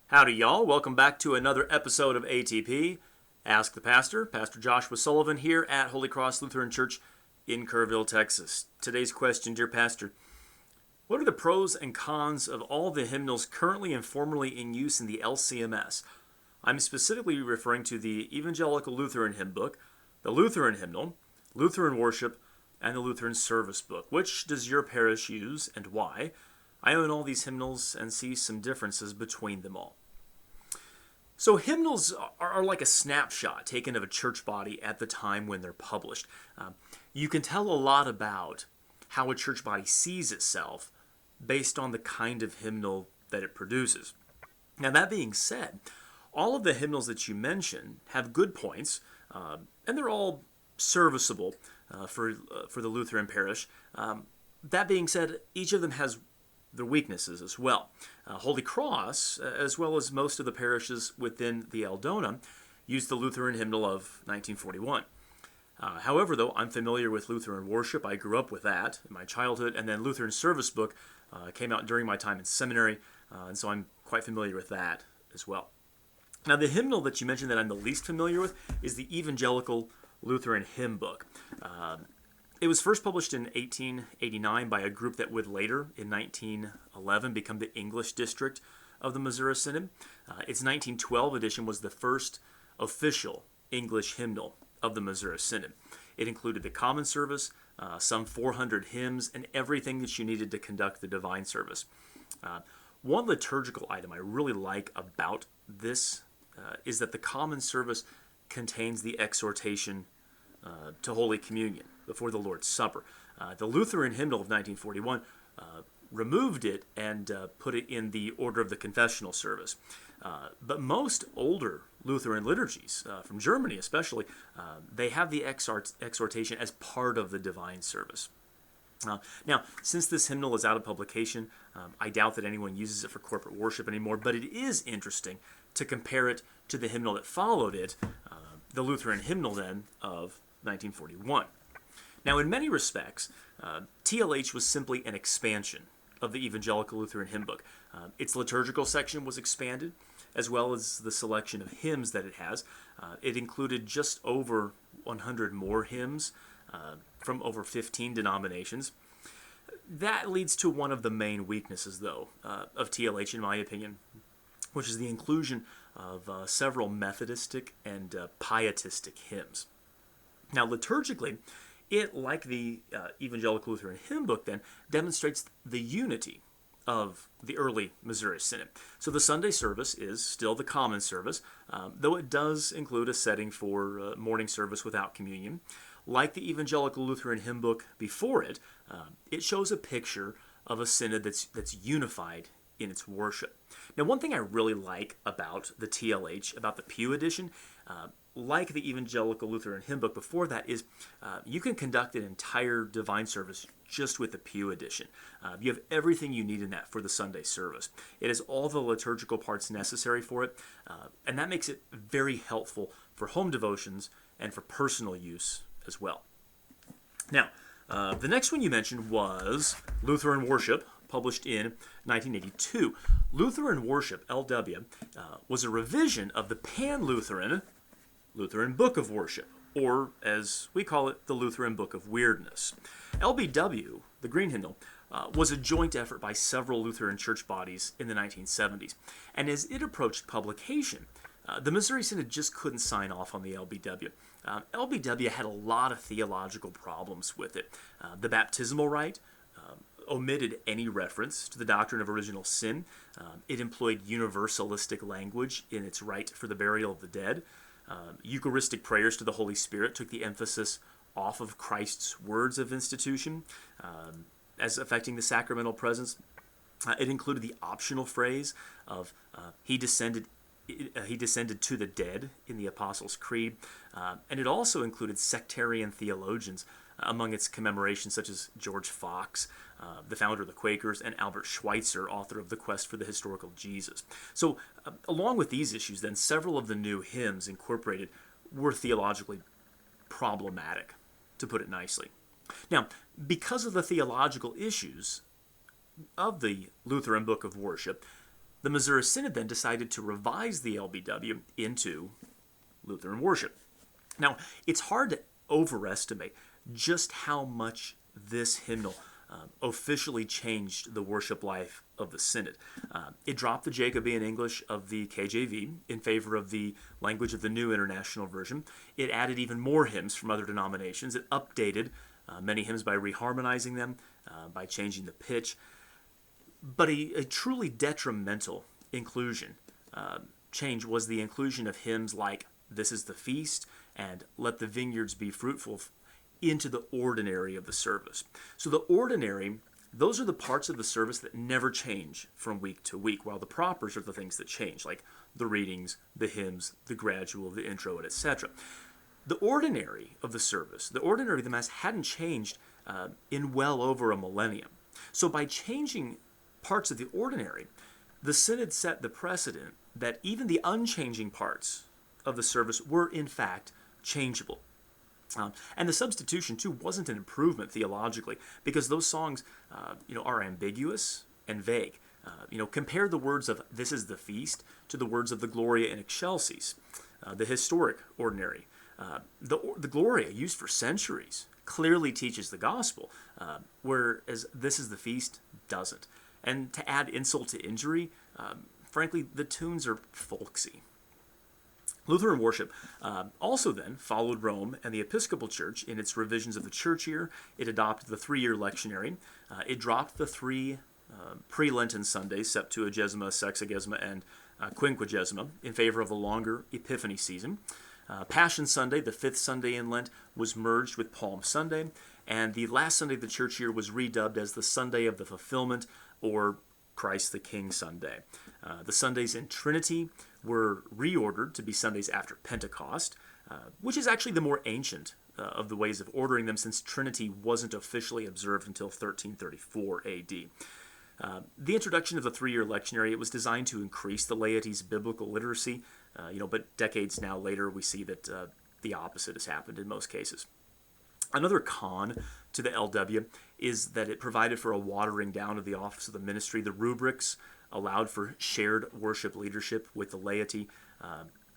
Howdy, y'all. Welcome back to another episode of ATP, Ask the Pastor. Pastor Joshua Sullivan here at Holy Cross Lutheran Church in Kerrville, Texas. Today's question, dear Pastor: what are the pros and cons of all the hymnals currently and formerly in use in the LCMS? I'm specifically referring to the Evangelical Lutheran Hymn-Book, the Lutheran Hymnal, Lutheran Worship, and the Lutheran Service Book. Which does your parish use and why? I own all these hymnals and see some differences between them all. So hymnals are like a snapshot taken of a church body at the time when they're published. You can tell a lot about how a church body sees itself based on the kind of hymnal that it produces. Now, that being said, all of the hymnals that you mention have good points, and they're all serviceable for the Lutheran parish. That being said, each of them has their weaknesses as well. Holy Cross, as well as most of the parishes within the Eldona, used the Lutheran Hymnal of 1941. However, though, I'm familiar with Lutheran Worship. I grew up with that in my childhood, and then Lutheran Service Book came out during my time in seminary, and so I'm quite familiar with that as well. Now, the hymnal that you mentioned that I'm the least familiar with is the Evangelical Lutheran Hymn-Book. It was first published in 1889 by a group that would later, in 1911, become the English district of the Missouri Synod. Its 1912 edition was the first official English hymnal of the Missouri Synod. It included the common service, some 400 hymns, and everything that you needed to conduct the divine service. One liturgical item I really like about this is that the common service contains the exhortation to Holy Communion before the Lord's Supper. The Lutheran Hymnal of 1941 removed it and put it in the order of the confessional service. But most older Lutheran liturgies, from Germany especially, they have the exhortation as part of the divine service. Now, since this hymnal is out of publication, I doubt that anyone uses it for corporate worship anymore, but it is interesting to compare it to the hymnal that followed it, the Lutheran Hymnal then of 1941. Now, in many respects, TLH was simply an expansion of the Evangelical Lutheran Hymn-Book. Its liturgical section was expanded, as well as the selection of hymns that it has. It included just over 100 more hymns from over 15 denominations. That leads to one of the main weaknesses, though, of TLH, in my opinion, which is the inclusion of several Methodistic and pietistic hymns. Now, liturgically, it, like the Evangelical Lutheran Hymn-Book, then, demonstrates the unity of the early Missouri Synod. So the Sunday service is still the common service, though it does include a setting for morning service without communion. Like the Evangelical Lutheran Hymn-Book before it, it shows a picture of a synod that's unified in its worship. Now, one thing I really like about the TLH, about the Pew edition, like the Evangelical Lutheran Hymn-Book before that, is you can conduct an entire divine service just with the Pew edition. You have everything you need in that for the Sunday service. It has all the liturgical parts necessary for it, and that makes it very helpful for home devotions and for personal use as well. Now, the next one you mentioned was Lutheran Worship, published in 1982. Lutheran Worship, LW, was a revision of the Pan-Lutheran Lutheran Book of Worship, or as we call it, the Lutheran Book of Weirdness. LBW, the Green Hymnal, was a joint effort by several Lutheran church bodies in the 1970s. And as it approached publication, the Missouri Synod just couldn't sign off on the LBW. LBW had a lot of theological problems with it. The baptismal rite omitted any reference to the doctrine of original sin. It employed universalistic language in its rite for the burial of the dead. Eucharistic prayers to the Holy Spirit took the emphasis off of Christ's words of institution as affecting the sacramental presence. It included the optional phrase of he descended to the dead in the Apostles' Creed, and it also included sectarian theologians among its commemorations, such as George Fox, the founder of the Quakers, and Albert Schweitzer, author of The Quest for the Historical Jesus. So, along with these issues, then, several of the new hymns incorporated were theologically problematic, to put it nicely. Now, because of the theological issues of the Lutheran Book of Worship, The Missouri Synod then decided to revise the LBW into Lutheran Worship. Now, it's hard to overestimate just how much this hymnal officially changed the worship life of the Synod. It dropped the Jacobean English of the KJV in favor of the language of the New International Version. It added even more hymns from other denominations. It updated many hymns by reharmonizing them, by changing the pitch. But a truly detrimental change was the inclusion of hymns like This is the Feast and Let the Vineyards Be Fruitful into the ordinary of the service. So the ordinary, those are the parts of the service that never change from week to week, while the propers are the things that change, like the readings, the hymns, the gradual, the intro, and etc. The ordinary of the service, the ordinary of the Mass, hadn't changed in well over a millennium. So by changing parts of the ordinary, the Synod set the precedent that even the unchanging parts of the service were in fact changeable. And the substitution, too, wasn't an improvement theologically, because those songs, are ambiguous and vague. Compare the words of This is the Feast to the words of the Gloria in Excelsis, the historic ordinary. The Gloria, used for centuries, clearly teaches the gospel, whereas This is the Feast doesn't. And to add insult to injury, frankly, the tunes are folksy. Lutheran Worship also then followed Rome and the Episcopal Church in its revisions of the church year. It adopted the 3-year lectionary. It dropped the 3 pre-Lenten Sundays, Septuagesima, Sexagesima, and Quinquagesima, in favor of a longer Epiphany season. Passion Sunday, the 5th Sunday in Lent, was merged with Palm Sunday, and the last Sunday of the church year was redubbed as the Sunday of the Fulfillment, or Christ the King Sunday. The Sundays in Trinity were reordered to be Sundays after Pentecost, which is actually the more ancient of the ways of ordering them, since Trinity wasn't officially observed until 1334 A.D. The introduction of the 3-year lectionary, it was designed to increase the laity's biblical literacy, but decades now later we see that the opposite has happened in most cases. Another con to the LW is that it provided for a watering down of the office of the ministry. The rubrics allowed for shared worship leadership with the laity.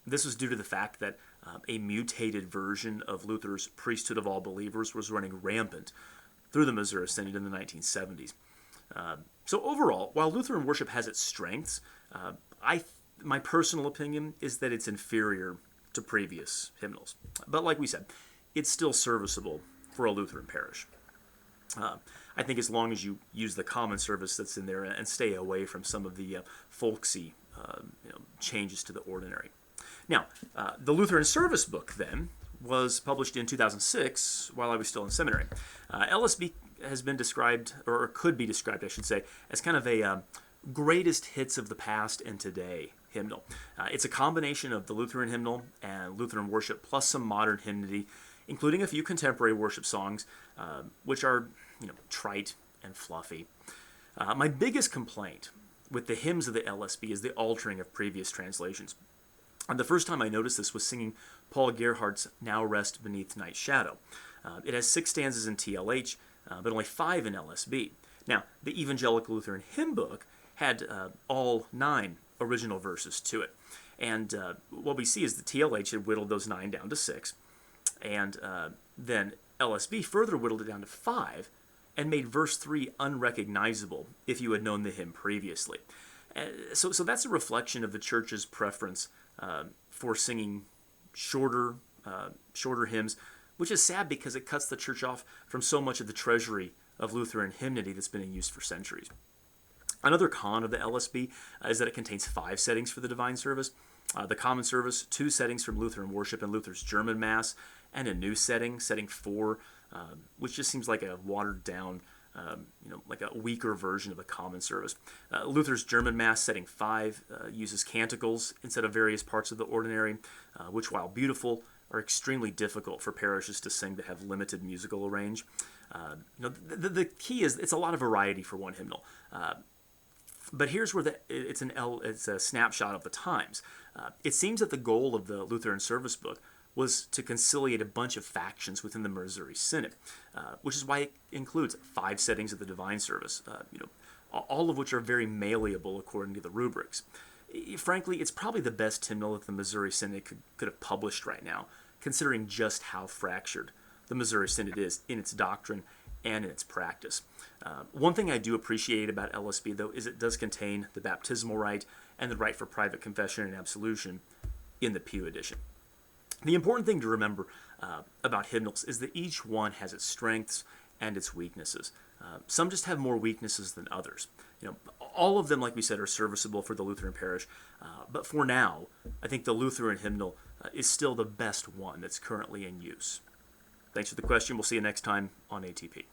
This was due to the fact that a mutated version of Luther's priesthood of all believers was running rampant through the Missouri Synod in the 1970s. So overall, while Lutheran worship has its strengths, my personal opinion is that it's inferior to previous hymnals. But like we said, it's still serviceable for a Lutheran parish. I think as long as you use the common service that's in there and stay away from some of the folksy changes to the ordinary. Now, the Lutheran Service Book, then, was published in 2006 while I was still in seminary. LSB has been described, or could be described, I should say, as kind of a greatest hits of the past and today hymnal. It's a combination of the Lutheran hymnal and Lutheran worship, plus some modern hymnody, including a few contemporary worship songs, which are, trite and fluffy. My biggest complaint with the hymns of the LSB is the altering of previous translations. And the first time I noticed this was singing Paul Gerhardt's Now Rest Beneath Night's Shadow. It has 6 stanzas in TLH, but only 5 in LSB. Now, the Evangelical Lutheran Hymn-Book had all 9 original verses to it. And what we see is the TLH had whittled those 9 down to 6, and then LSB further whittled it down to 5, and made verse 3 unrecognizable if you had known the hymn previously. So that's a reflection of the church's preference for singing shorter hymns, which is sad because it cuts the church off from so much of the treasury of Lutheran hymnody that's been in use for centuries. Another con of the LSB is that it contains 5 settings for the divine service. The common service, 2 settings from Lutheran Worship and Luther's German Mass, and a new setting 4, which just seems like a watered-down, like a weaker version of the common service. Luther's German Mass, setting 5, uses canticles instead of various parts of the ordinary, which, while beautiful, are extremely difficult for parishes to sing that have limited musical range. The key is it's a lot of variety for one hymnal. But here's where it's a snapshot of the times. It seems that the goal of the Lutheran Service Book was to conciliate a bunch of factions within the Missouri Synod, which is why it includes 5 settings of the divine service, all of which are very malleable according to the rubrics. Frankly, it's probably the best hymnal that the Missouri Synod could have published right now, considering just how fractured the Missouri Synod is in its doctrine and in its practice. One thing I do appreciate about LSB, though, is it does contain the baptismal rite and the right for private confession and absolution in the Pew edition. The important thing to remember about hymnals is that each one has its strengths and its weaknesses. Some just have more weaknesses than others. All of them, like we said, are serviceable for the Lutheran parish, but for now, I think the Lutheran hymnal is still the best one that's currently in use. Thanks for the question. We'll see you next time on ATP.